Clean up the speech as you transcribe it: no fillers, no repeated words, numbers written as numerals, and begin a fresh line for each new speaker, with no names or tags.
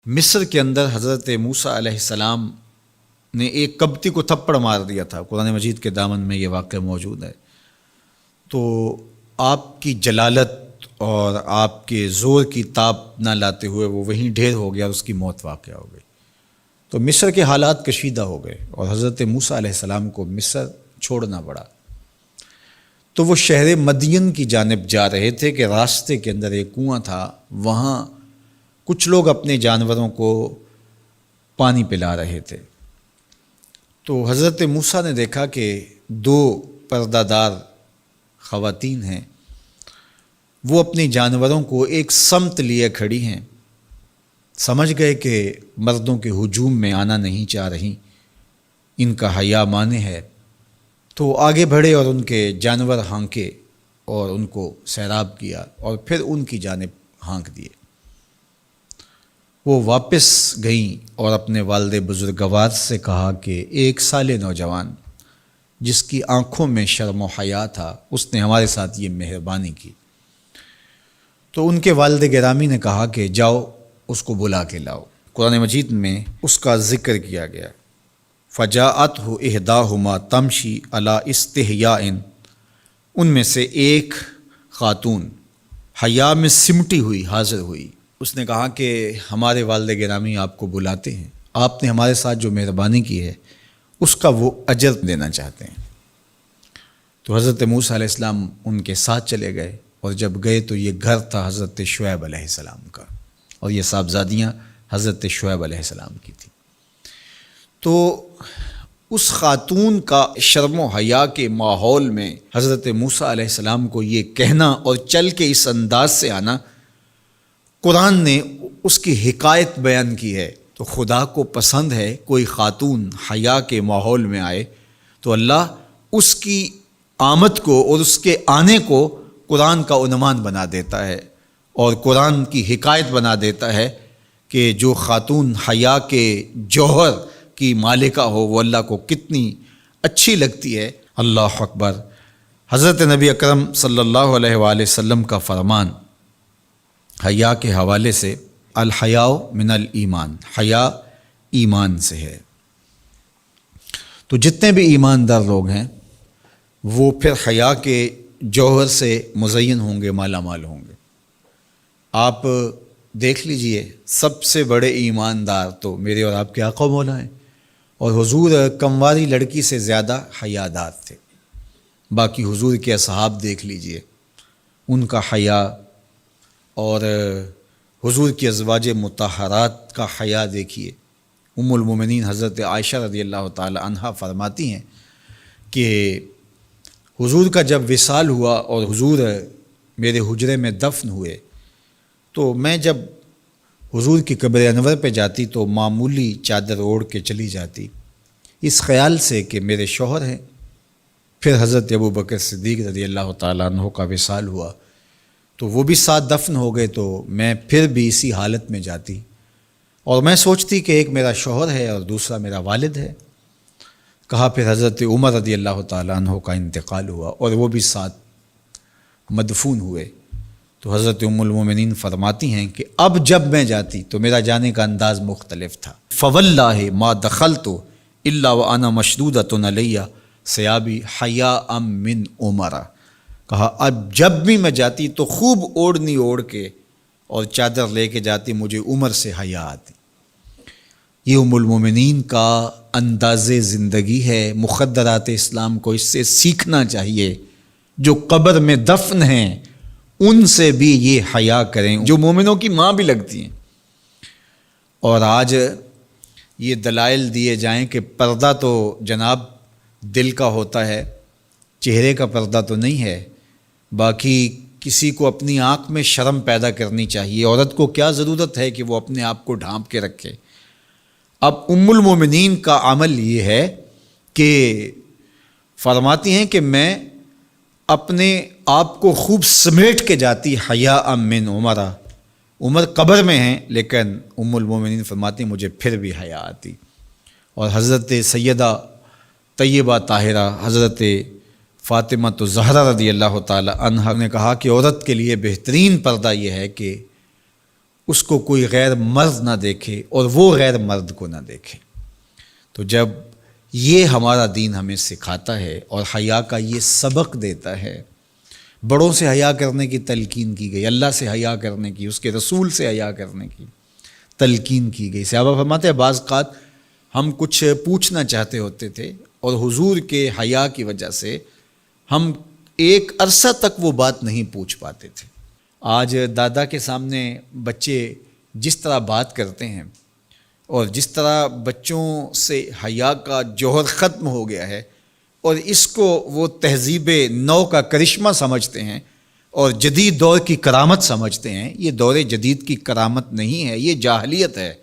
مصر کے اندر حضرت موسیٰ علیہ السلام نے ایک کبتی کو تھپڑ مار دیا تھا۔ قرآن مجید کے دامن میں یہ واقعہ موجود ہے۔ تو آپ کی جلالت اور آپ کے زور کی تاب نہ لاتے ہوئے وہ وہیں ڈھیر ہو گیا اور اس کی موت واقع ہو گئی۔ تو مصر کے حالات کشیدہ ہو گئے اور حضرت موسیٰ علیہ السلام کو مصر چھوڑنا پڑا۔ تو وہ شہر مدین کی جانب جا رہے تھے کہ راستے کے اندر ایک کنواں تھا، وہاں کچھ لوگ اپنے جانوروں کو پانی پلا رہے تھے۔ تو حضرت موسیٰ نے دیکھا کہ دو پردہ دار خواتین ہیں، وہ اپنے جانوروں کو ایک سمت لیے کھڑی ہیں۔ سمجھ گئے کہ مردوں کے ہجوم میں آنا نہیں چاہ رہی، ان کا حیا مانے ہے۔ تو آگے بڑھے اور ان کے جانور ہانکے اور ان کو سیراب کیا اور پھر ان کی جانب ہانک دیے۔ وہ واپس گئیں اور اپنے والد بزرگوار سے کہا کہ ایک سال نوجوان جس کی آنکھوں میں شرم و حیا تھا، اس نے ہمارے ساتھ یہ مہربانی کی۔ تو ان کے والد گرامی نے کہا کہ جاؤ اس کو بلا کے لاؤ۔ قرآن مجید میں اس کا ذکر کیا گیا۔ فجاءتہ احداہما تمشی علی استحیاء، ان میں سے ایک خاتون حیا میں سمٹی ہوئی حاضر ہوئی۔ اس نے کہا کہ ہمارے والد گرامی آپ کو بلاتے ہیں، آپ نے ہمارے ساتھ جو مہربانی کی ہے اس کا وہ اجر دینا چاہتے ہیں۔ تو حضرت موسیٰ علیہ السلام ان کے ساتھ چلے گئے، اور جب گئے تو یہ گھر تھا حضرت شعیب علیہ السلام کا، اور یہ صاحبزادیاں حضرت شعیب علیہ السلام کی تھیں۔ تو اس خاتون کا شرم و حیا کے ماحول میں حضرت موسیٰ علیہ السلام کو یہ کہنا اور چل کے اس انداز سے آنا، قرآن نے اس کی حکایت بیان کی ہے۔ تو خدا کو پسند ہے کوئی خاتون حیا کے ماحول میں آئے تو اللہ اس کی آمد کو اور اس کے آنے کو قرآن کا عنوان بنا دیتا ہے اور قرآن کی حکایت بنا دیتا ہے کہ جو خاتون حیا کے جوہر کی مالکہ ہو وہ اللہ کو کتنی اچھی لگتی ہے۔ اللہ اکبر۔ حضرت نبی اکرم صلی اللہ علیہ وآلہ وسلم کا فرمان حیا کے حوالے سے، الحیاء من الایمان، حیا ایمان سے ہے۔ تو جتنے بھی ایماندار لوگ ہیں وہ پھر حیا کے جوہر سے مزین ہوں گے، مالا مال ہوں گے۔ آپ دیکھ لیجئے سب سے بڑے ایماندار تو میرے اور آپ کے آقا مولا ہیں، اور حضور کمواری لڑکی سے زیادہ حیادار تھے۔ باقی حضور کے اصحاب دیکھ لیجئے، ان کا حیا، اور حضور کی ازواج مطہرات کا حیا دیکھیے۔ ام المومنین حضرت عائشہ رضی اللہ تعالی عنہا فرماتی ہیں کہ حضور کا جب وصال ہوا اور حضور میرے حجرے میں دفن ہوئے تو میں جب حضور کی قبر انور پہ جاتی تو معمولی چادر اوڑھ کے چلی جاتی، اس خیال سے کہ میرے شوہر ہیں۔ پھر حضرت ابوبکر صدیق رضی اللہ تعالیٰ عنہ کا وصال ہوا تو وہ بھی ساتھ دفن ہو گئے، تو میں پھر بھی اسی حالت میں جاتی اور میں سوچتی کہ ایک میرا شوہر ہے اور دوسرا میرا والد ہے۔ کہا پھر حضرت عمر رضی اللہ تعالیٰ عنہ کا انتقال ہوا اور وہ بھی ساتھ مدفون ہوئے۔ تو حضرت ام المومنین فرماتی ہیں کہ اب جب میں جاتی تو میرا جانے کا انداز مختلف تھا۔ فواللہ ما دخلت الا وانا مشدودۃ علی ثیابی حیاء من عمر۔ کہا اب جب بھی میں جاتی تو خوب اوڑھنی اوڑھ کے اور چادر لے کے جاتی، مجھے عمر سے حیا آتی۔ یہ ام المومنین کا انداز زندگی ہے۔ مخدرات اسلام کو اس سے سیکھنا چاہیے۔ جو قبر میں دفن ہیں ان سے بھی یہ حیا کریں، جو مومنوں کی ماں بھی لگتی ہیں۔ اور آج یہ دلائل دیے جائیں کہ پردہ تو جناب دل کا ہوتا ہے، چہرے کا پردہ تو نہیں ہے۔ باقی کسی کو اپنی آنکھ میں شرم پیدا کرنی چاہیے۔ عورت کو کیا ضرورت ہے کہ وہ اپنے آپ کو ڈھانپ کے رکھے۔ اب ام المومنین کا عمل یہ ہے کہ فرماتی ہیں کہ میں اپنے آپ کو خوب سمیٹ کے جاتی حیاء من عمر۔ عمر قبر میں ہیں لیکن ام المومنین فرماتی ہیں مجھے پھر بھی حیا آتی۔ اور حضرت سیدہ طیبہ طاہرہ حضرت فاطمہ الزہرا رضی اللہ تعالی عنہا نے کہا کہ عورت کے لیے بہترین پردہ یہ ہے کہ اس کو کوئی غیر مرد نہ دیکھے اور وہ غیر مرد کو نہ دیکھے۔ تو جب یہ ہمارا دین ہمیں سکھاتا ہے اور حیا کا یہ سبق دیتا ہے، بڑوں سے حیا کرنے کی تلقین کی گئی، اللہ سے حیا کرنے کی، اس کے رسول سے حیا کرنے کی تلقین کی گئی۔ صحابہ فرماتے ہیں بعض اوقات ہم کچھ پوچھنا چاہتے ہوتے تھے اور حضور کے حیا کی وجہ سے ہم ایک عرصہ تک وہ بات نہیں پوچھ پاتے تھے۔ آج دادا کے سامنے بچے جس طرح بات کرتے ہیں اور جس طرح بچوں سے حیا کا جوہر ختم ہو گیا ہے اور اس کو وہ تہذیب نو کا کرشمہ سمجھتے ہیں اور جدید دور کی کرامت سمجھتے ہیں، یہ دور جدید کی کرامت نہیں ہے، یہ جاہلیت ہے۔